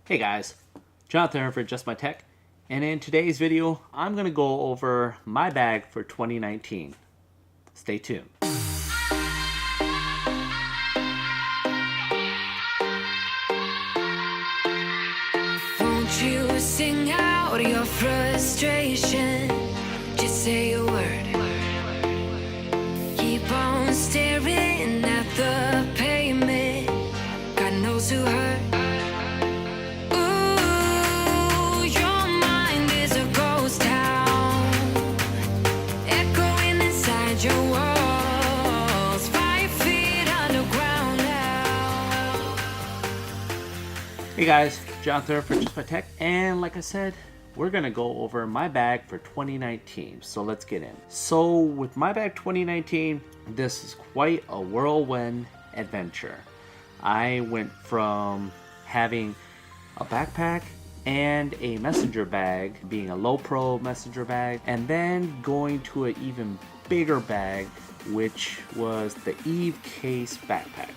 Hey guys, Jonathan for Just My Tech, and in today's video, I'm going to go over my bag for 2019. Stay tuned. Won't you sing out your frustration? Just say a word. Keep on staring at the pavement. God knows who hurt. Ooh, your mind is a ghost town, echoing inside your walls. 5 feet underground now. Hey guys, Jonathan for Just My Tech, and like I said, we're gonna go over my bag for 2019. So let's get in. So with my bag 2019, this is quite a whirlwind adventure. I went from having a backpack and a messenger bag, being a Lowepro Messenger bag, and then going to an even bigger bag, which was the Evecase backpack,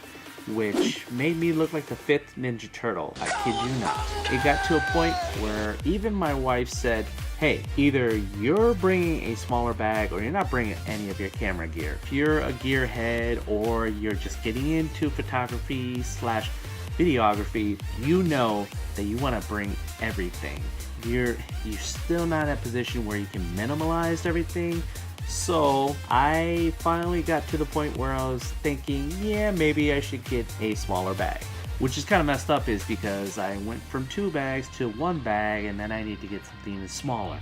which made me look like the 5th Ninja Turtle. I kid you not. It got to a point where even my wife said, hey, either you're bringing a smaller bag or you're not bringing any of your camera gear. If you're a gearhead or you're just getting into photography slash videography, you know that you want to bring everything. You're still not in a position where you can minimalize everything. So I finally got to the point where I was thinking, yeah, maybe I should get a smaller bag. Which is kind of messed up is because I went from 2 bags to 1 bag and then I need to get something smaller.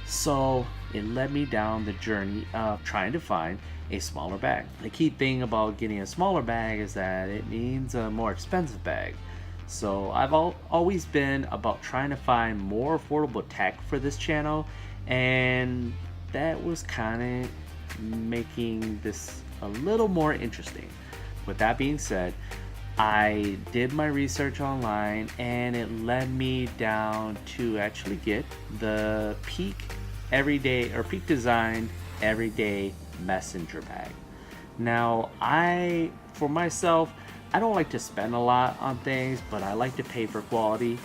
So it led me down the journey of trying to find a smaller bag. The key thing about getting a smaller bag is that it means a more expensive bag. So I've always been about trying to find more affordable tech for this channel, and that was kind of making this a little more interesting. With that being said, I did my research online and it led me down to actually get the Peak Design Everyday Messenger bag. Now, for myself, I don't like to spend a lot on things, but I like to pay for quality.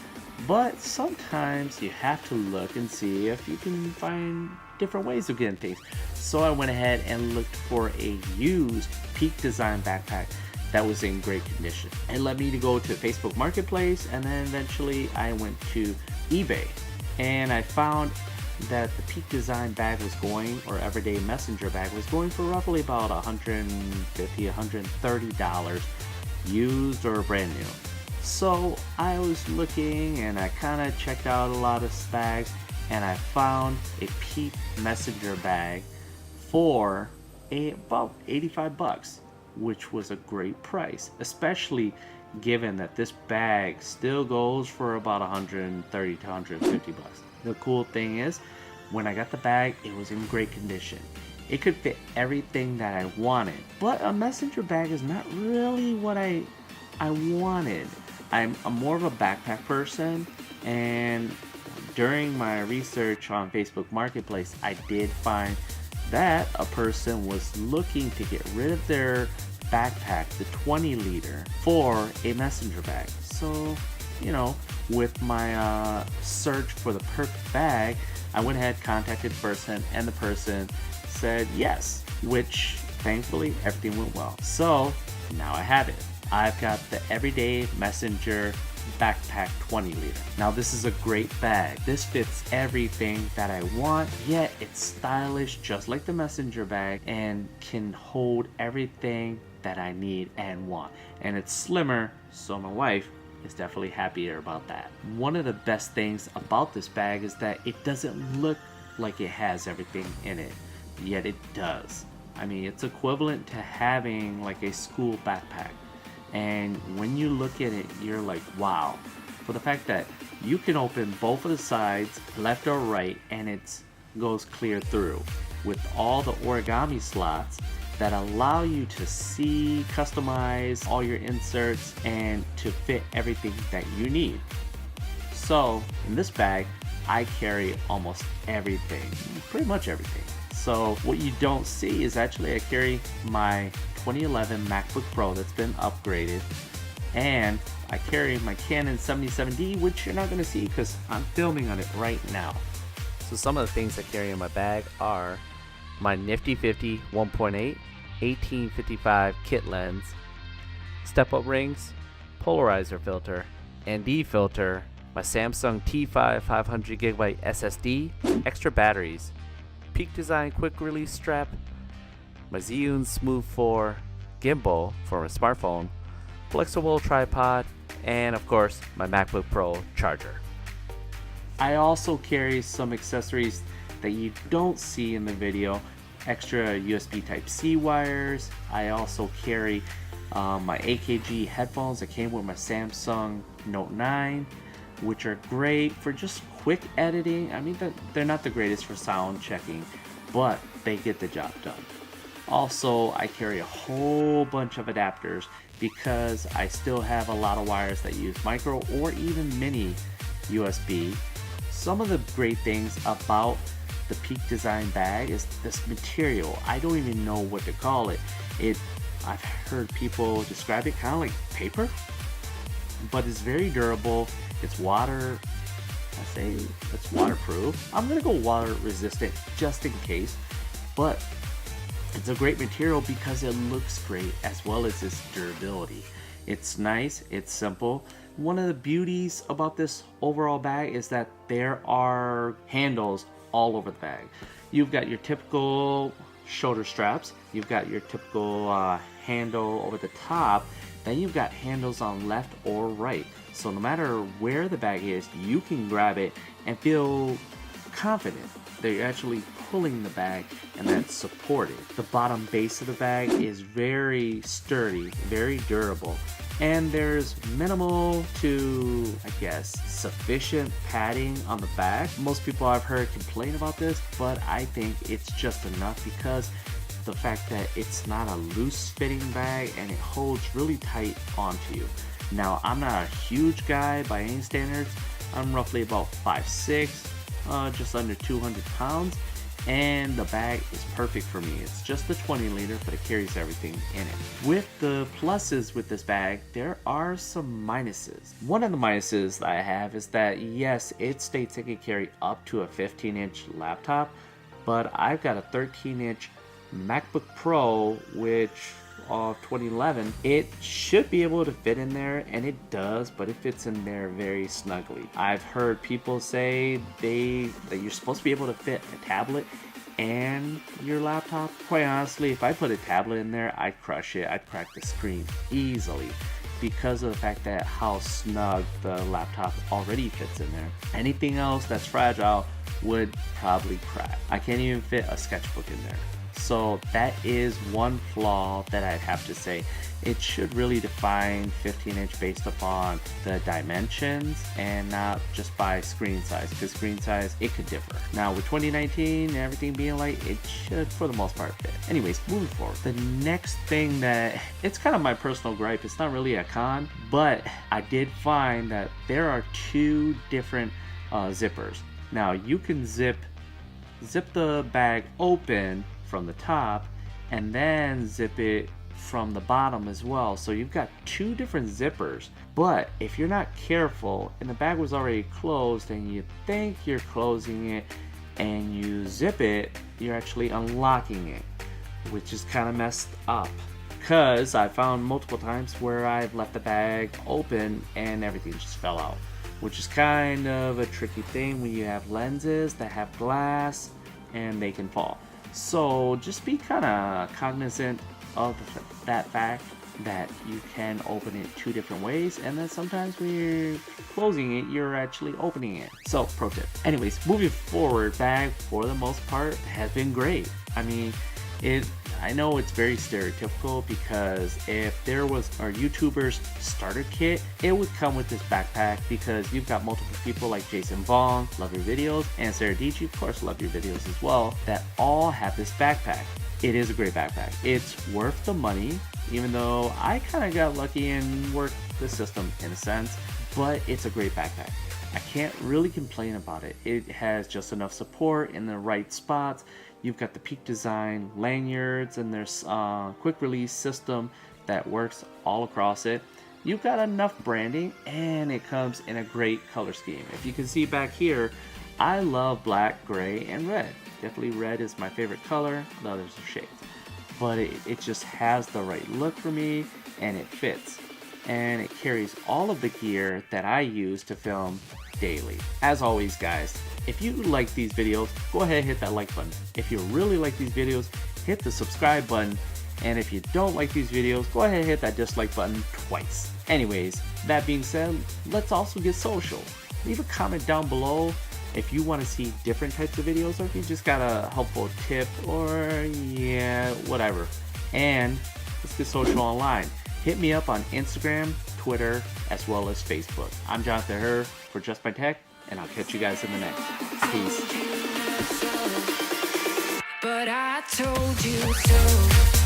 But sometimes you have to look and see if you can find different ways of getting things. So I went ahead and looked for a used Peak Design backpack that was in great condition. It led me to go to Facebook Marketplace, and then eventually I went to eBay, and I found that the Peak Design bag was going, or Everyday Messenger bag was going for roughly about $150, $130 used or brand new. So I was looking and I kind of checked out a lot of bags, and I found a Peak Messenger bag for about 85 bucks, which was a great price, especially given that this bag still goes for about 130 to 150 bucks. The cool thing is, when I got the bag, it was in great condition. It could fit everything that I wanted, but a messenger bag is not really what I wanted. I'm more of a backpack person, and during my research on Facebook Marketplace, I did find that a person was looking to get rid of their backpack, the 20 liter, for a messenger bag. So, with my search for the perfect bag, I went ahead, contacted the person, and the person said yes, which thankfully everything went well. So now I have it. I've got the Everyday Messenger backpack 20 liter. Now this is a great bag. This fits everything that I want, yet it's stylish just like the messenger bag and can hold everything that I need and want. And it's slimmer, so my wife is definitely happier about that. One of the best things about this bag is that it doesn't look like it has everything in it, yet it does. I mean, it's equivalent to having like a school backpack. And when you look at it, you're like, wow. For the fact that you can open both of the sides, left or right, and it goes clear through with all the origami slots that allow you to see, customize all your inserts, and to fit everything that you need. So in this bag, I carry almost everything, pretty much everything. So what you don't see is actually I carry my 2011 MacBook Pro that's been upgraded, and I carry my Canon 77D, which you're not going to see because I'm filming on it right now. So some of the things I carry in my bag are my Nifty 50 1.8 1855 kit lens, step-up rings, polarizer filter, ND filter, my Samsung T5 500GB SSD, extra batteries, Peak Design quick release strap, my Zhiyun Smooth 4 gimbal for my smartphone, flexible tripod, and of course my MacBook Pro charger. I also carry some accessories that you don't see in the video, extra USB Type-C wires. I also carry my AKG headphones that came with my Samsung Note 9, which are great for just quick editing. I mean, they're not the greatest for sound checking, but they get the job done. Also, I carry a whole bunch of adapters because I still have a lot of wires that use micro or even mini USB. Some of the great things about the Peak Design bag is this material. I don't even know what to call it. I've heard people describe it kind of like paper, but it's very durable. It's it's waterproof. I'm gonna go water resistant just in case, but it's a great material because it looks great as well as its durability. It's nice, it's simple. One of the beauties about this overall bag is that there are handles all over the bag. You've got your typical shoulder straps, you've got your typical handle over the top, then you've got handles on left or right. So no matter where the bag is, you can grab it and feel confident that you're actually pulling the bag and that's supported. The bottom base of the bag is very sturdy, very durable, and there's minimal to, I guess, sufficient padding on the back. Most people I've heard complain about this, but I think it's just enough because the fact that it's not a loose fitting bag and it holds really tight onto you. Now, I'm not a huge guy by any standards. I'm roughly about 5'6", just under 200 pounds, and the bag is perfect for me. It's just the 20 liter, but it carries everything in it. With the pluses with this bag, there are some minuses. One of the minuses that I have is that yes, it states it can carry up to a 15-inch laptop, but I've got a 13-inch MacBook Pro, which of 2011, it should be able to fit in there, and it does, but it fits in there very snugly. I've heard people say that you're supposed to be able to fit a tablet and your laptop. Quite honestly, if I put a tablet in there, I'd crush it. I'd crack the screen easily because of the fact that how snug the laptop already fits in there. Anything else that's fragile would probably crack. I can't even fit a sketchbook in there. So that is one flaw that I'd have to say. It should really define 15-inch based upon the dimensions and not just by screen size, because screen size, it could differ. Now with 2019 and everything being light, it should for the most part fit. Anyways, moving forward. The next thing that, it's kind of my personal gripe, it's not really a con, but I did find that there are two different zippers. Now you can zip the bag open from the top and then zip it from the bottom as well. So you've got two different zippers, but if you're not careful and the bag was already closed and you think you're closing it and you zip it, you're actually unlocking it, which is kind of messed up, because I found multiple times where I've left the bag open and everything just fell out, which is kind of a tricky thing when you have lenses that have glass and they can fall. So just be kind of cognizant of that fact that you can open it two different ways, and then sometimes when you're closing it, you're actually opening it. So pro tip. Anyways, moving forward, bag for the most part has been great. I mean, I know it's very stereotypical, because if there was our YouTuber's starter kit, it would come with this backpack, because you've got multiple people like Jason Vong, love your videos, and Sarah Dici, of course, love your videos as well, that all have this backpack. It is a great backpack. It's worth the money, even though I kind of got lucky and worked the system in a sense, but it's a great backpack. I can't really complain about it. It has just enough support in the right spots. You've got the Peak Design lanyards, and there's a quick release system that works all across it. you've got enough branding, and it comes in a great color scheme. If you can see back here, I love black, gray, and red. Definitely red is my favorite color, the others are shades. But it just has the right look for me, and it fits. And it carries all of the gear that I use to film daily. As always, guys, if you like these videos, go ahead and hit that like button. If you really like these videos, hit the subscribe button. And if you don't like these videos, go ahead and hit that dislike button twice. Anyways, that being said, let's also get social. Leave a comment down below if you want to see different types of videos, or if you just got a helpful tip, or yeah, whatever. And let's get social online. Hit me up on Instagram, Twitter, as well as Facebook. I'm Jonathan Herr for Just My Tech, and I'll catch you guys in the next. Peace. But I told you so.